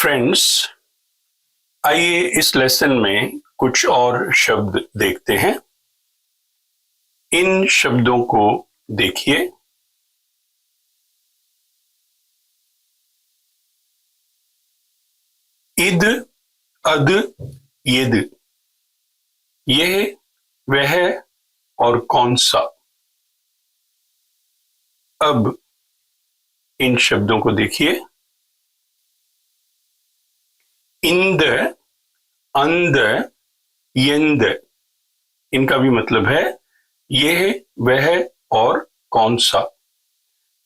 Friends, आइए इस lesson में कुछ और शब्द देखते हैं। इन शब्दों को देखिए। इद, अद, यद, यह, वह और कौन सा। अब इन शब्दों को देखिए। इंद, अंद, यंद, इनका भी मतलब है यह, वह और कौन सा।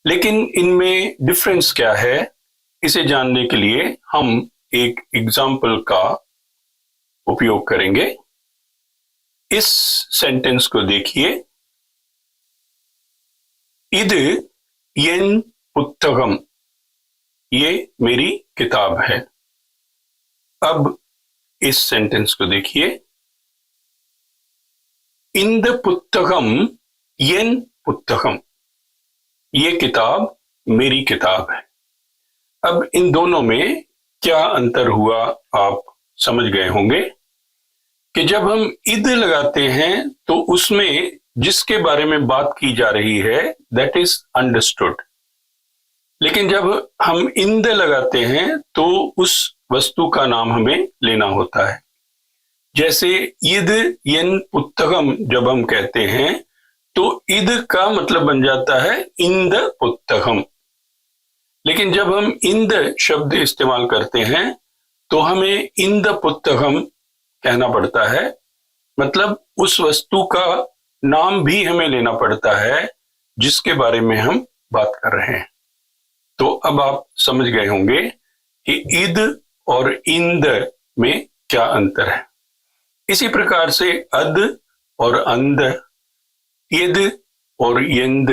लेकिन इनमें डिफरेंस क्या है, इसे जानने के लिए हम एक एग्जाम्पल का उपयोग करेंगे। इस सेंटेंस को देखिए। इद यन पुस्तकम, ये मेरी किताब है। अब इस सेंटेंस को देखिए। इंद पुस्तकम यन पुस्तकम, ये किताब मेरी किताब है। अब इन दोनों में क्या अंतर हुआ आप समझ गए होंगे कि जब हम इद लगाते हैं तो उसमें जिसके बारे में बात की जा रही है दैट इज अंडरस्टूड। लेकिन जब हम इंद लगाते हैं तो उस वस्तु का नाम हमें लेना होता है। जैसे इद यन पुस्तकम जब हम कहते हैं तो इद का मतलब बन जाता है इंद पुस्तकम। लेकिन जब हम इंद शब्द इस्तेमाल करते हैं तो हमें इंद पुस्तकम कहना पड़ता है। मतलब उस वस्तु का नाम भी हमें लेना पड़ता है जिसके बारे में हम बात कर रहे हैं। तो अब आप समझ गए होंगे कि इद और इंद में क्या अंतर है। इसी प्रकार से अद और अंद, यद और यंद,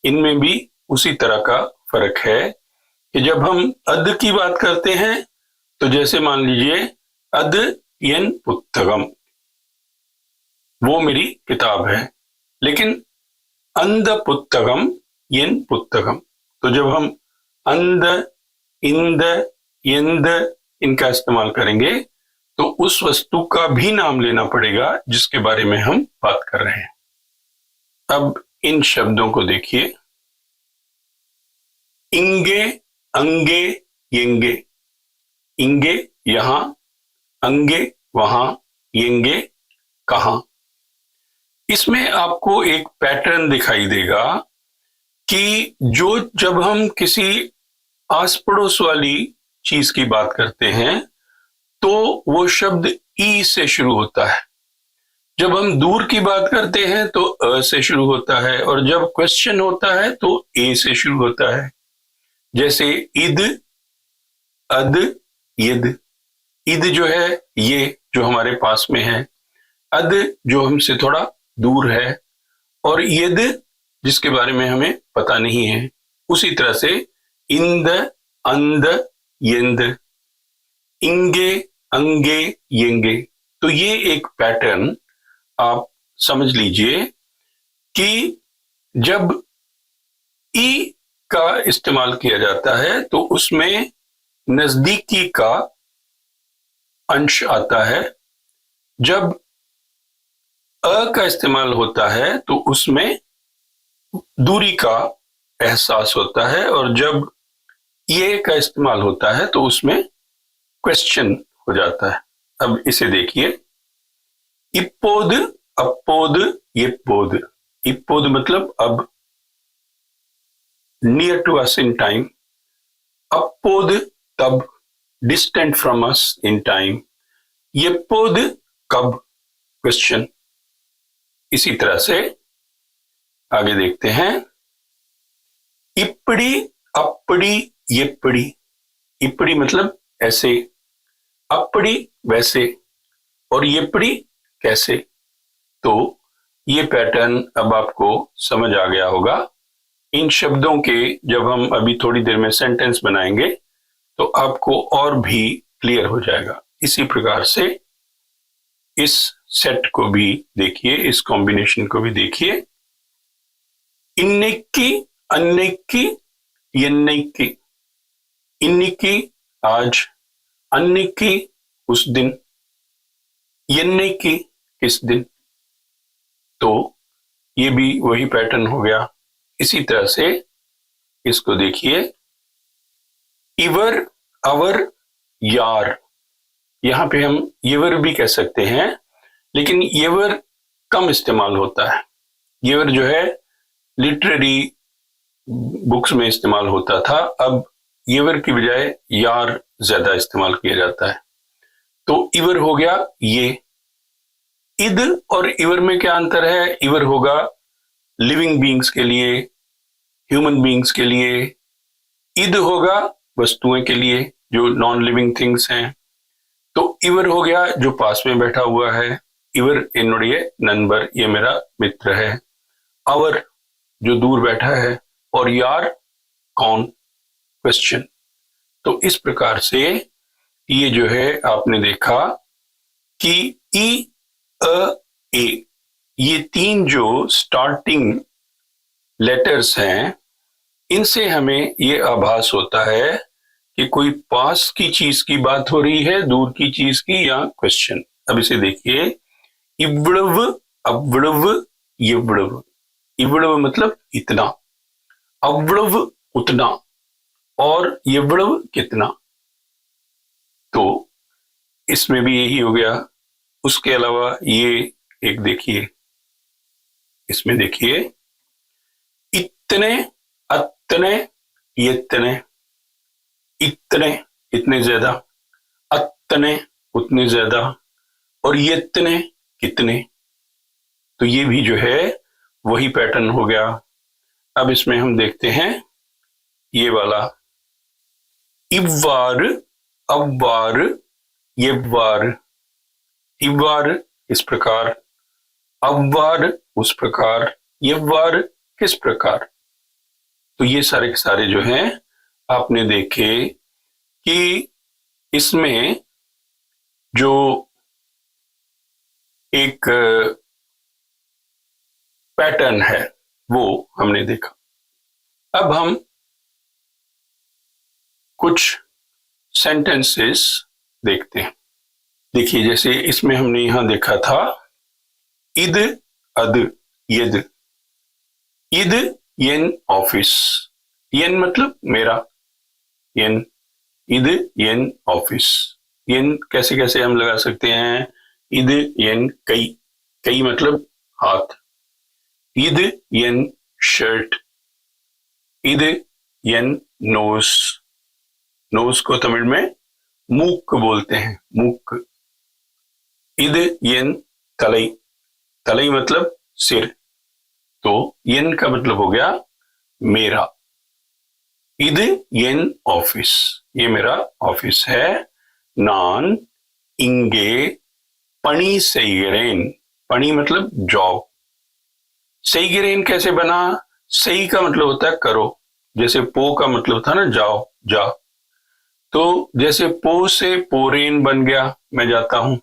इनमें भी उसी तरह का फर्क है कि जब हम अद की बात करते हैं तो जैसे मान लीजिए अद यन पुस्तकम, वो मेरी किताब है। लेकिन अंद पुस्तकम यन पुस्तकम, तो जब हम अंद, इंद, यंद इनका इस्तेमाल करेंगे तो उस वस्तु का भी नाम लेना पड़ेगा जिसके बारे में हम बात कर रहे हैं। अब इन शब्दों को देखिए। इंगे, अंगे, यंगे, इंगे यहां, अंगे वहां, यंगे कहां। इसमें आपको एक पैटर्न दिखाई देगा कि जब हम किसी आस पड़ोस वाली चीज की बात करते हैं तो वो शब्द ई से शुरू होता है। जब हम दूर की बात करते हैं तो अ से शुरू होता है, और जब क्वेश्चन होता है तो ए से शुरू होता है। जैसे इद, अद, यद। इद जो है ये जो हमारे पास में है, अद जो हमसे थोड़ा दूर है, और यद जिसके बारे में हमें पता नहीं है। उसी तरह से इंद, अंद, यंद, इंगे, अंगे, यंगे। तो ये एक पैटर्न आप समझ लीजिए कि जब ई का इस्तेमाल किया जाता है तो उसमें नजदीकी का अंश आता है। जब अ का इस्तेमाल होता है तो उसमें दूरी का एहसास होता है, और जब ये का इस्तेमाल होता है तो उसमें क्वेश्चन हो जाता है। अब इसे देखिए। इप्पोद, अप्पोद, येप्पोद। इप्पोद मतलब अब, near to us in time. अप्पोद तब, distant from us in time. येप्पोद कब, क्वेश्चन। इसी तरह से आगे देखते हैं। इप्पड़ी, अप्पड़ी, येप्पड़ी। इप्पड़ी मतलब ऐसे, अप्पड़ी वैसे, और येप्पड़ी कैसे। तो ये पैटर्न अब आपको समझ आ गया होगा। इन शब्दों के जब हम अभी थोड़ी देर में सेंटेंस बनाएंगे तो आपको और भी क्लियर हो जाएगा। इसी प्रकार से इस सेट को भी देखिए, इस कॉम्बिनेशन को भी देखिए। इन्निक्की, अन्निक्की, यन्निक्की। इन्निक्की आज, अन्निक्की उस दिन, यन्निक्की किस दिन। तो ये भी वही पैटर्न हो गया। इसी तरह से इसको देखिए, इवर, अवर, यार। यहां पे हम येवर भी कह सकते हैं, लेकिन येवर कम इस्तेमाल होता है। येवर जो है लिटरेरी बुक्स में इस्तेमाल होता था, अब येवर की बजाय यार ज्यादा इस्तेमाल किया जाता है। तो इवर हो गया ये। इद और इवर में क्या अंतर है? इवर होगा लिविंग बींग्स के लिए, ह्यूमन बींग्स के लिए। इद होगा वस्तुएं के लिए जो नॉन लिविंग थिंग्स हैं। तो इवर हो गया जो पास में बैठा हुआ है, इवर एनुड़िए नंबर, ये मेरा मित्र है। अवर जो दूर बैठा है, और यार कौन, क्वेश्चन। तो इस प्रकार से ये जो है आपने देखा कि ई, अ, ए, ये तीन जो स्टार्टिंग लेटर्स हैं, इनसे हमें ये आभास होता है कि कोई पास की चीज की बात हो रही है, दूर की चीज की, या क्वेश्चन। अब इसे देखिए, इव्वड़व, अव्वड़व, यव्वड़व। इव्वड़व मतलब इतना, अव्वड़व उतना, और यव्वड़व कितना। तो इसमें भी यही हो गया। उसके अलावा ये एक देखिए, इसमें देखिए, इतने, अतने, इतने, इतने इतने ज्यादा, अतने उतने ज्यादा, और ये इतने कितने। तो ये भी जो है वही पैटर्न हो गया। अब इसमें हम देखते हैं ये वाला, इव्वार, अव्वार, येव्वार। इव्वार इस प्रकार, अव्वार उस प्रकार, येव्वार किस प्रकार। तो ये सारे के सारे जो हैं आपने देखे कि इसमें जो एक पैटर्न है वो हमने देखा। अब हम कुछ सेंटेंसेस देखते हैं। देखिए, जैसे इसमें हमने यहां देखा था, इद, अद, यद। इद येन ऑफिस, येन मतलब मेरा, येन, इद येन ऑफिस। येन कैसे कैसे हम लगा सकते हैं? इद येन कई, कई मतलब हाथ। इद येन शर्ट, इद येन नोज। नोज को तमिल में मूक बोलते हैं, मूक। इद येन तलई, तलई मतलब सिर। तो येन का मतलब हो गया मेरा। इद येन ऑफिस, ये मेरा ऑफिस है। नान इंगे पणी सेगरेन, पणी मतलब जॉब। सेगरेन कैसे बना? सही का मतलब होता है करो, जैसे पो का मतलब था ना जाओ, जा। तो जैसे पो से पोरेन बन गया, मैं जाता हूं।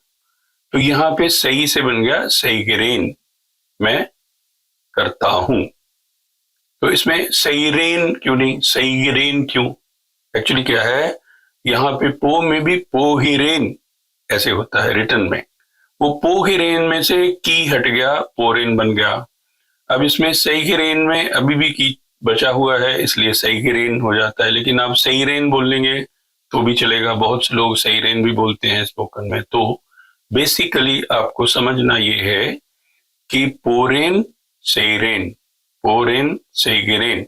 तो यहां पे सही से बन गया सेगरेन, मैं करता हूं। तो इसमें सईरेन क्यों नहीं, सईरेन क्यों? एक्चुअली क्या है, यहाँ पे पो में भी पोहिरेन ऐसे होता है रिटर्न में। वो पोहिरेन में से की हट गया, पोरेन बन गया। अब इसमें सईरेन में अभी भी की बचा हुआ है, इसलिए सईरेन हो जाता है। लेकिन आप सईरेन बोल लेंगे तो भी चलेगा, बहुत से लोग सईरेन भी बोलते हैं स्पोकन में। तो बेसिकली आपको समझना ये है कि पोरेन सईरेन, पोरेन सईरेन।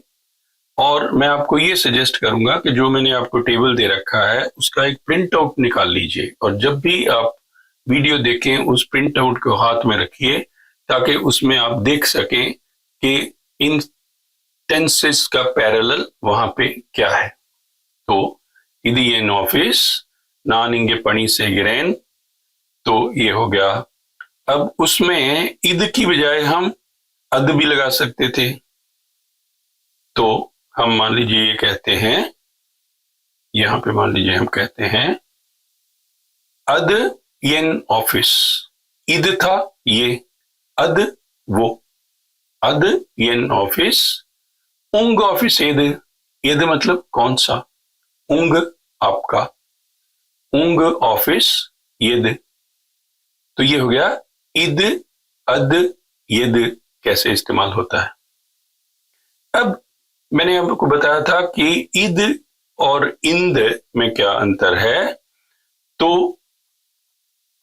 और मैं आपको ये सजेस्ट करूंगा कि जो मैंने आपको टेबल दे रखा है उसका एक प्रिंट आउट निकाल लीजिए, और जब भी आप वीडियो देखें उस प्रिंट आउट को हाथ में रखिए, ताकि उसमें आप देख सकें कि इन टेंसेस का पैरेलल वहां पे क्या है। तो इदी एन ऑफिस, नान इंगे पणी से गिरेन, तो ये हो गया। अब उसमें इद की बजाय हम अद भी लगा सकते थे। तो हम मान लीजिए ये कहते हैं, यहां पे मान लीजिए हम कहते हैं अद येन ऑफिस। इद था ये, अद वो। अद येन ऑफिस, उंग ऑफिस एद। एद मतलब कौन सा, उंग आपका। उंग ऑफिस यद। तो ये हो गया इद अद यद कैसे इस्तेमाल होता है। अब मैंने आपको बताया था कि ईद और इंद में क्या अंतर है। तो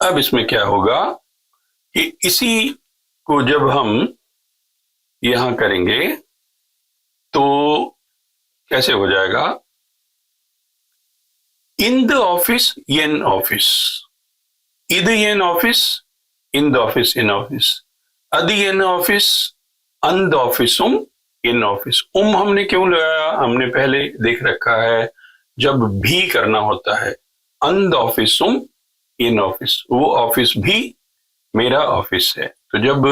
अब इसमें क्या होगा कि इसी को जब हम यहां करेंगे तो कैसे हो जाएगा, इन द ऑफिस येन ऑफिस, इद येन office in the office in office, अद येन ऑफिस अंद ऑफिसुम इन ऑफिस। हमने क्यों लगाया, हमने पहले देख रखा है जब भी करना होता है अंद ऑफिसुम इन ऑफिस, वो ऑफिस भी मेरा ऑफिस है। तो जब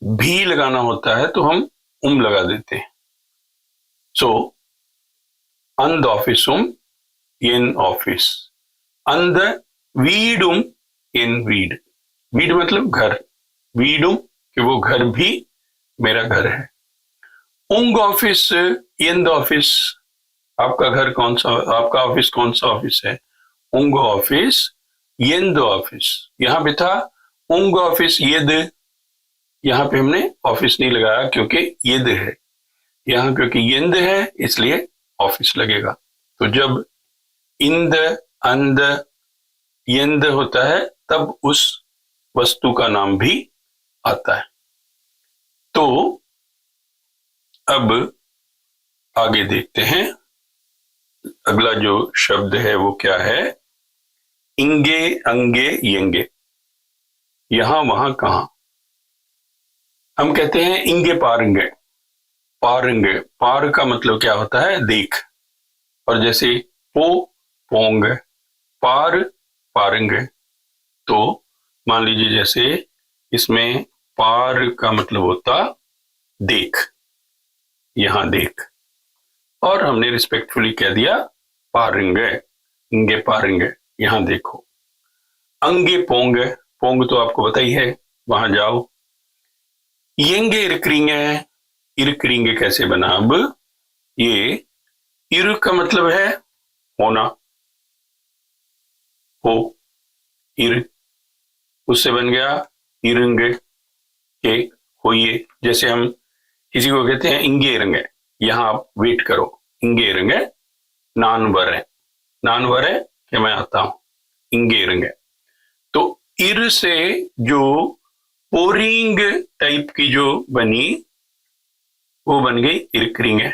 भी लगाना होता है तो हम लगा देते हैं। सो अंद ऑफिसुम इन ऑफिस, अंद वीडुम इन वीड, वीड मतलब घर, वीडुम कि वो घर भी मेरा घर है। उंग ऑफिस येंद ऑफिस, आपका घर कौन सा, आपका ऑफिस कौन सा ऑफिस है, उंग ऑफिस येंद ऑफिस। यहां पे था उंग ऑफिस येद, यहां पे हमने ऑफिस नहीं लगाया क्योंकि येद है, यहां क्योंकि येंद है इसलिए ऑफिस लगेगा। तो जब इंद अंद येंद होता है तब उस वस्तु का नाम भी आता है। तो अब आगे देखते हैं अगला जो शब्द है वो क्या है, इंगे अंगे यंगे, यहां वहां कहां। हम कहते हैं इंगे पारंगे, पारंगे, पार का मतलब क्या होता है देख, और जैसे पो पोंग, पार पारंगे। तो मान लीजिए जैसे इसमें पार का मतलब होता देख, यहां देख, और हमने रिस्पेक्टफुली कह दिया पारंगे, इंगे पारंगे, यहां देखो। अंगे पोंग, पोंग तो आपको पता ही है, वहां जाओ। येंगे इरक्रिंगे, इरक्रिंगे कैसे बना, अब ये इर का मतलब है होना, हो, इर, उससे बन गया इरंगे के होइए। जैसे हम किसी को कहते हैं इंगे इरंगे, यहां आप वेट करो, इंगे इरंगे नान वर है, नान वर है कि मैं आता हूं, इंगे इरंगे। तो इर से जो पोरिंग टाइप की जो बनी वो बन गई इरक्रिंग है,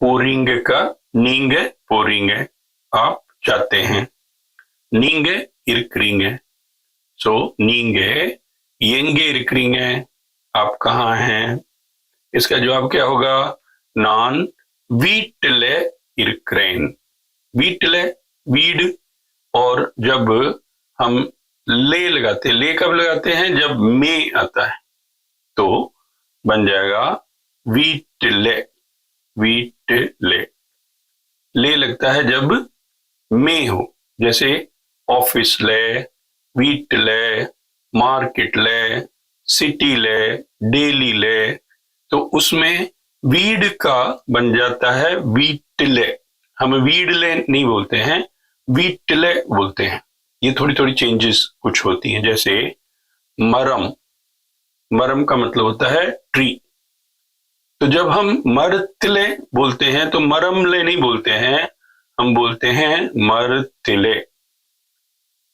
पोरिंग का नींग है, पोरिंग है आप चाहते हैं, नींग है इरक्रिंग है। सो नींग है येंगे इरक्रिंग है, आप कहां हैं। इसका जवाब क्या होगा, नान वीटले इरक्रेन, वीटले वीड, और जब हम ले लगाते, ले कब लगाते हैं, जब में आता है तो बन जाएगा वीटले, वीटले। ले लगता है जब में हो, जैसे ऑफिस ले, वीट ले, मार्केट ले, सिटी ले, डेली ले, तो उसमें वीड का बन जाता है वीटले। हम वीडले नहीं बोलते हैं, वीटले बोलते हैं। ये थोड़ी थोड़ी चेंजेस कुछ होती हैं। जैसे मरम, मरम का मतलब होता है ट्री, तो जब हम मरतिले बोलते हैं तो मरमले नहीं बोलते हैं, हम बोलते हैं मरतिले,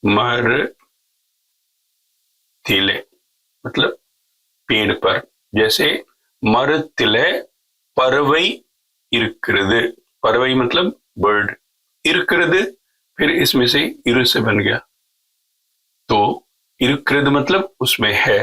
मरतिले मतलब पेड़ पर। जैसे मरतिले परवई इरकृद, परवई मतलब बर्ड, इरकृद फिर इसमें से इर से बन गया, तो इरकृद मतलब उसमें है,